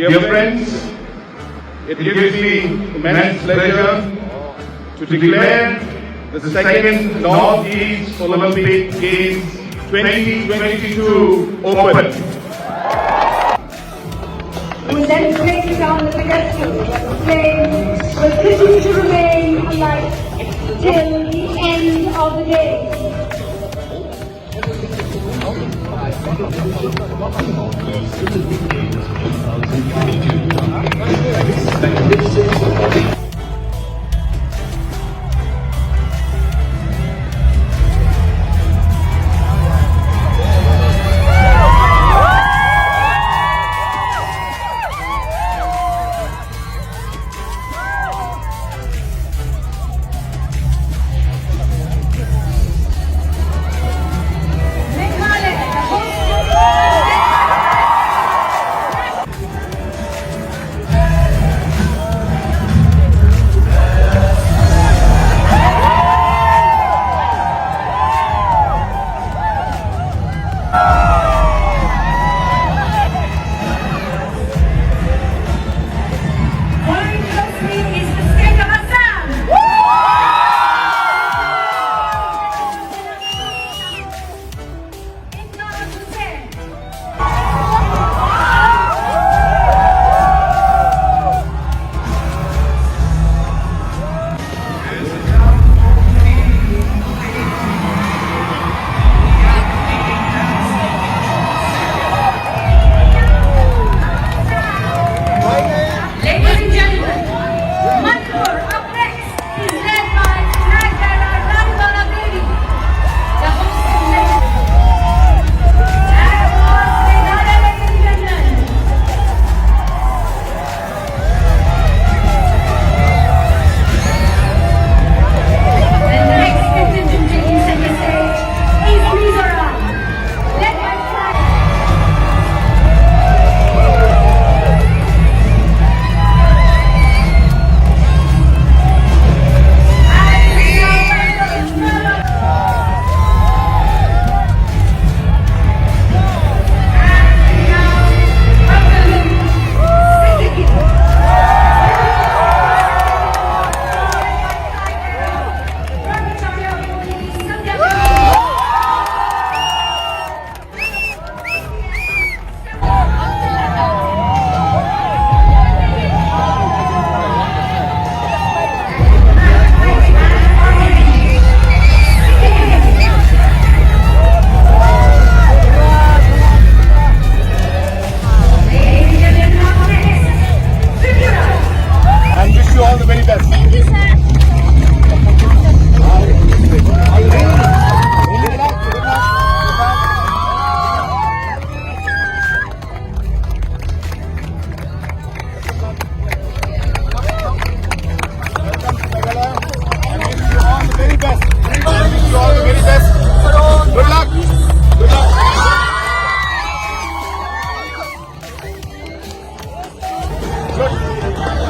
Dear friends, it gives me immense pleasure to declare the second Northeast Olympic Games 2022 open. We then take down the pedestal. The flame will continue to remain alight till the end of the day.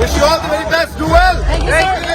Wish you all the very best. Do well. Thank you, sir.